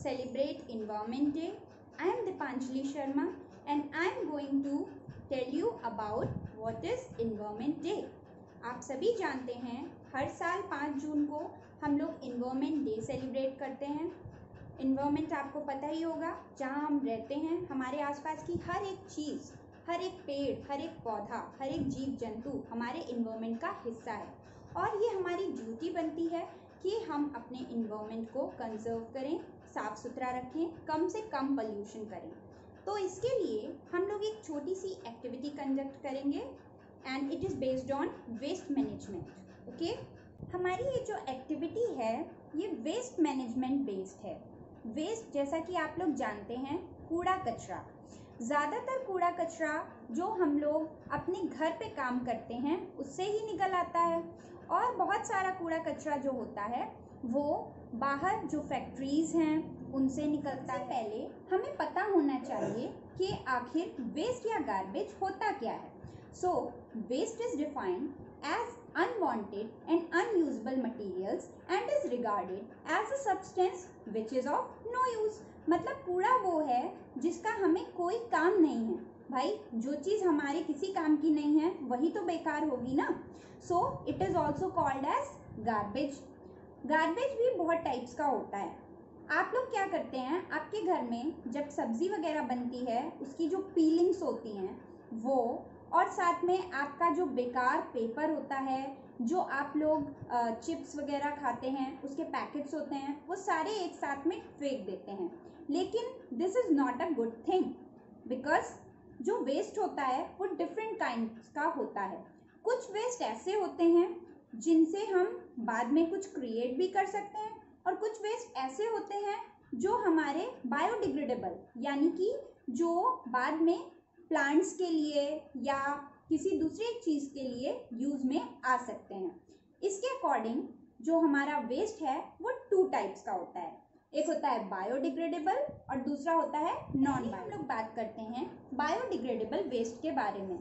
celebrate Environment Day. I am Dipanjali Sharma and I am going to tell you about what is Environment Day. आप सभी जानते हैं हर साल 5 जून को हम लोग इन्वायरमेंट डे सेलिब्रेट करते हैं। इन्वायरमेंट आपको पता ही होगा, जहाँ हम रहते हैं, हमारे आसपास की हर एक चीज़, हर एक पेड़, हर एक पौधा, हर एक जीव जंतु हमारे इन्वायरमेंट का हिस्सा है और ये हमारी ड्यूटी बनती है कि हम अपने इन्वायरमेंट को कंजर्व करें, साफ़ सुथरा रखें, कम से कम पोल्यूशन करें। तो इसके लिए हम लोग एक छोटी सी एक्टिविटी कंडक्ट करेंगे and it is based on waste management. Okay, हमारी ये जो एक्टिविटी है ये वेस्ट मैनेजमेंट बेस्ड है। वेस्ट, जैसा कि आप लोग जानते हैं, कूड़ा कचरा, ज़्यादातर कूड़ा कचरा जो हम लोग अपने घर पे काम करते हैं उससे ही निकल आता है और बहुत सारा कूड़ा कचरा जो होता है वो बाहर जो फैक्ट्रीज़ हैं उनसे निकलता है। पहले हमें पता होना चाहिए कि आखिर वेस्ट या गार्बेज होता क्या है। So waste is defined as unwanted and unusable materials and is regarded as a substance which is of no use। मतलब कूड़ा वो है जिसका हमें कोई काम नहीं है। भाई, जो चीज़ हमारे किसी काम की नहीं है वही तो बेकार होगी ना। So it is also called as garbage. Garbage भी बहुत टाइप्स का होता है। आप लोग क्या करते हैं, आपके घर में जब सब्ज़ी वगैरह बनती है उसकी जो पीलिंग्स होती हैं वो, और साथ में आपका जो बेकार पेपर होता है, जो आप लोग चिप्स वगैरह खाते हैं उसके पैकेट्स होते हैं, वो सारे एक साथ में फेंक देते हैं। लेकिन this is not a good thing, because जो वेस्ट होता है वो डिफरेंट काइंड्स का होता है। कुछ वेस्ट ऐसे होते हैं जिनसे हम बाद में कुछ क्रिएट भी कर सकते हैं और कुछ वेस्ट ऐसे होते हैं जो हमारे बायोडिग्रेडेबल, यानी कि जो बाद में प्लांट्स के लिए या किसी दूसरी चीज़ के लिए यूज़ में आ सकते हैं। इसके अकॉर्डिंग जो हमारा वेस्ट है वो 2 टाइप्स का होता है। एक होता है बायोडिग्रेडेबल और दूसरा होता है नॉन बायो। हम लोग बात करते हैं बायोडिग्रेडेबल वेस्ट के बारे में।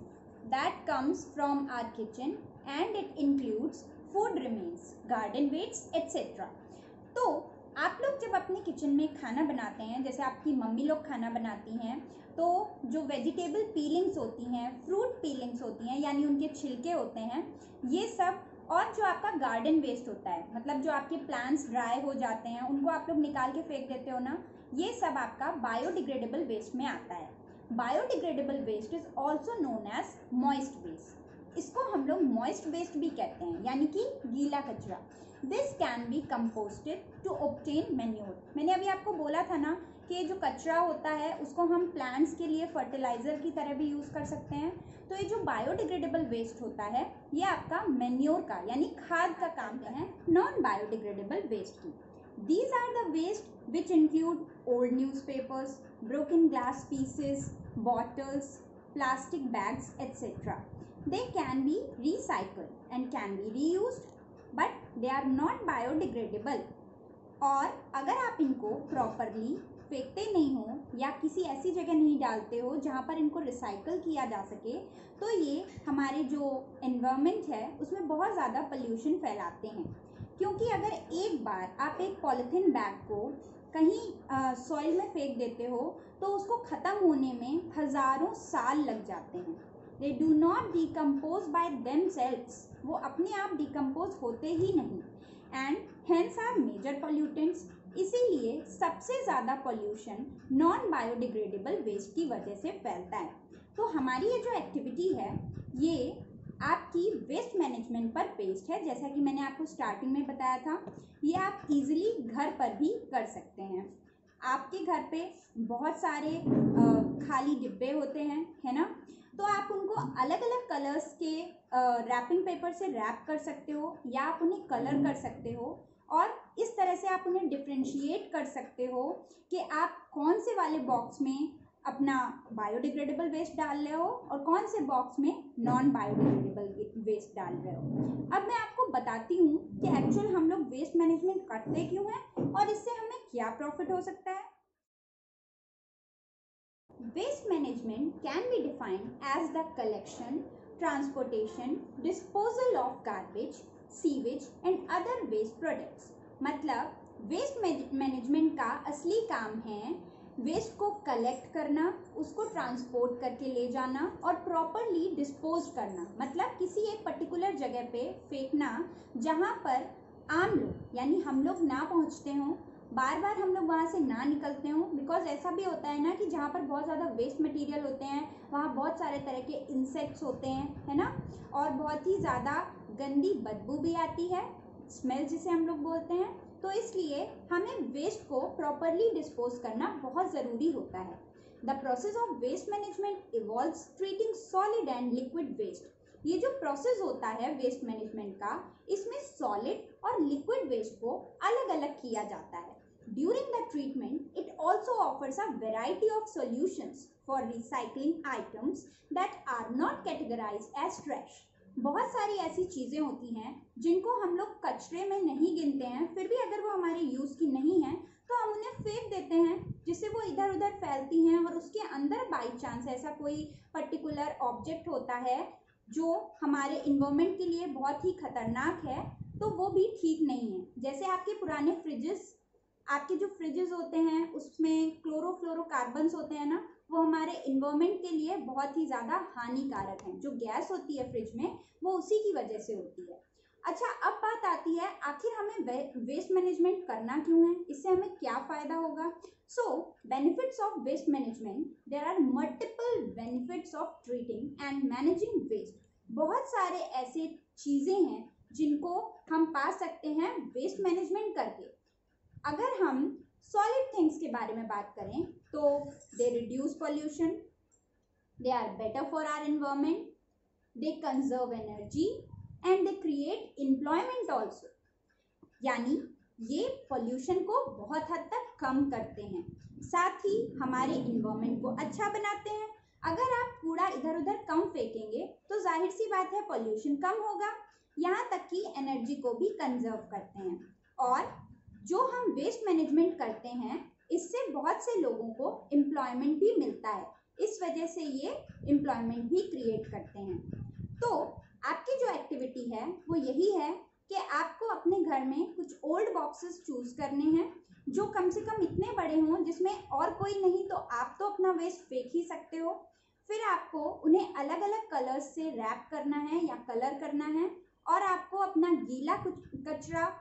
That comes from our kitchen and it includes food remains, garden waste etcetera. तो आप लोग जब अपने किचन में खाना बनाते हैं, जैसे आपकी मम्मी लोग खाना बनाती हैं, तो जो वेजिटेबल पीलिंग्स होती हैं, फ्रूट पीलिंग्स होती हैं, यानी उनके छिलके होते हैं, ये सब, और जो आपका गार्डन वेस्ट होता है, मतलब जो आपके प्लांट्स ड्राई हो जाते हैं उनको आप लोग निकाल के फेंक देते हो ना, ये सब आपका बायोडिग्रेडेबल वेस्ट में आता है। Biodegradable waste is also known as moist waste. इसको हम लोग मॉइस्ट वेस्ट भी कहते हैं, यानी कि गीला कचरा। This can be composted to obtain manure. मैंने अभी आपको बोला था ना कि जो कचरा होता है उसको हम प्लांट्स के लिए फर्टिलाइजर की तरह भी यूज़ कर सकते हैं। तो ये जो बायोडिग्रेडेबल वेस्ट होता है ये आपका मैन्योर का, यानी खाद का काम है। नॉन बायोडिग्रेडेबल वेस्ट की, these are the waste which include old newspapers, broken glass pieces, bottles, plastic bags, etc. They can be recycled and can be reused, but they are not biodegradable। और अगर आप इनको properly फेंकते नहीं हो या किसी ऐसी जगह नहीं डालते हो जहाँ पर इनको रिसाइकल किया जा सके, तो ये हमारे जो एनवायरनमेंट है उसमें बहुत ज़्यादा पोल्यूशन फैलाते हैं। क्योंकि अगर एक बार आप एक पॉलीथीन बैग को कहीं सॉइल में फेंक देते हो तो उसको ख़त्म होने में हज़ारों साल लग जाते हैं। They do not decompose by themselves, वो अपने आप डिकम्पोज होते ही नहीं, and hence are major pollutants. इसीलिए सबसे ज़्यादा पॉल्यूशन नॉन बायोडिग्रेडेबल वेस्ट की वजह से फैलता है। तो हमारी ये जो एक्टिविटी है ये आपकी वेस्ट मैनेजमेंट पर बेस्ड है। जैसा कि मैंने आपको स्टार्टिंग में बताया था, ये आप इजीली घर पर भी कर सकते हैं। आपके घर पे बहुत सारे खाली डिब्बे होते हैं, है ना, तो आप उनको अलग अलग कलर्स के रैपिंग पेपर से रैप कर सकते हो या आप उन्हें कलर कर सकते हो और इस तरह से आप उन्हें डिफ्रेंशिएट कर सकते हो कि आप कौन से वाले बॉक्स में अपना बायोडिग्रेडेबल वेस्ट डाल रहे हो और कौन से बॉक्स में नॉन बायोडिग्रेडेबल वेस्ट डाल रहे हो। अब मैं आपको बताती हूँ कि एक्चुअल हम लोग वेस्ट मैनेजमेंट करते क्यों हैं और इससे हमें क्या प्रॉफिट हो सकता है। Waste management can be defined as the collection, transportation, disposal of garbage, sewage and other waste products. मतलब वेस्ट मैनेजमेंट का असली काम है वेस्ट को कलेक्ट करना, उसको ट्रांसपोर्ट करके ले जाना और प्रॉपरली डिस्पोज करना, मतलब किसी एक पर्टिकुलर जगह पे फेंकना जहाँ पर आम लोग यानी हम लोग ना पहुँचते हों, बार बार हम लोग वहाँ से ना निकलते हों। बिकॉज ऐसा भी होता है ना कि जहाँ पर बहुत ज़्यादा वेस्ट मटेरियल होते हैं वहाँ बहुत सारे तरह के इंसेक्ट्स होते हैं, है ना, और बहुत ही ज़्यादा गंदी बदबू भी आती है, स्मेल जिसे हम लोग बोलते हैं। तो इसलिए हमें वेस्ट को प्रॉपरली डिस्पोज करना बहुत ज़रूरी होता है। The process of waste management involves treating solid and liquid waste. ये जो प्रोसेस होता है वेस्ट मैनेजमेंट का, इसमें सॉलिड और लिक्विड वेस्ट को अलग अलग किया जाता है। During the treatment, it also offers a variety of solutions for recycling items that are not categorized as trash. बहुत सारी ऐसी चीज़ें होती हैं जिनको हम लोग कचरे में नहीं गिनते हैं, फिर भी अगर वो हमारे यूज़ की नहीं है तो हम उन्हें फेंक देते हैं, जिससे वो इधर उधर फैलती हैं और उसके अंदर बाई चांस ऐसा कोई पर्टिकुलर ऑब्जेक्ट होता है जो हमारे इन्वायरमेंट के लिए बहुत ही खतरनाक है, तो वो भी ठीक नहीं है। जैसे आपके पुराने आपके जो फ्रिजेस होते हैं उसमें क्लोरोफ्लोरोकार्बन्स होते हैं ना, वो हमारे इन्वायरमेंट के लिए बहुत ही ज़्यादा हानिकारक हैं। जो गैस होती है फ्रिज में वो उसी की वजह से होती है। अच्छा, अब बात आती है आखिर हमें वेस्ट मैनेजमेंट करना क्यों है, इससे हमें क्या फ़ायदा होगा। So benefits of waste management, there are multiple benefits of treating and managing waste. बहुत सारे ऐसे चीज़ें हैं जिनको हम पा सकते हैं वेस्ट मैनेजमेंट करके। अगर हम सॉलिड थिंग्स के बारे में बात करें तो they reduce pollution, they are better for our environment, they conserve energy and they create employment also. यानी ये पॉल्यूशन को बहुत हद तक कम करते हैं, साथ ही हमारे एनवायरनमेंट को अच्छा बनाते हैं। अगर आप कूड़ा इधर उधर कम फेंकेंगे तो जाहिर सी बात है पॉल्यूशन कम होगा, यहाँ तक कि एनर्जी को भी कंजर्व करते हैं। और जो हम वेस्ट मैनेजमेंट करते हैं इससे बहुत से लोगों को एम्प्लॉयमेंट भी मिलता है, इस वजह से ये एम्प्लॉयमेंट भी क्रिएट करते हैं। तो आपकी जो एक्टिविटी है वो यही है कि आपको अपने घर में कुछ ओल्ड बॉक्सेस चूज करने हैं जो कम से कम इतने बड़े हों जिसमें और कोई नहीं तो आप तो अपना वेस्ट फेंक ही सकते हो। फिर आपको उन्हें अलग अलग कलर्स से रैप करना है या कलर करना है, और आपको अपना गीला कचरा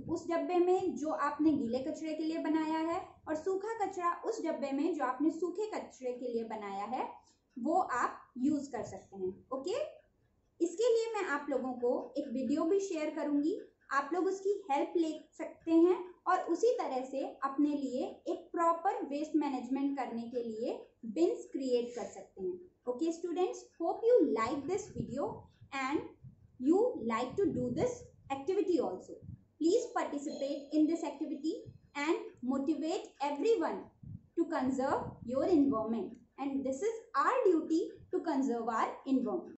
उस डब्बे में जो आपने गीले कचरे के लिए बनाया है और सूखा कचरा उस डब्बे में जो आपने सूखे कचरे के लिए बनाया है वो आप यूज कर सकते हैं। ओके, इसके लिए मैं आप लोगों को एक वीडियो भी शेयर करूंगी, आप लोग उसकी हेल्प ले सकते हैं और उसी तरह से अपने लिए एक प्रॉपर वेस्ट मैनेजमेंट करने के लिए बिन्स क्रिएट कर सकते हैं। Okay students, hope you like this video and you like to do this activity also. Please participate in this activity and motivate everyone to conserve your environment. And this is our duty to conserve our environment.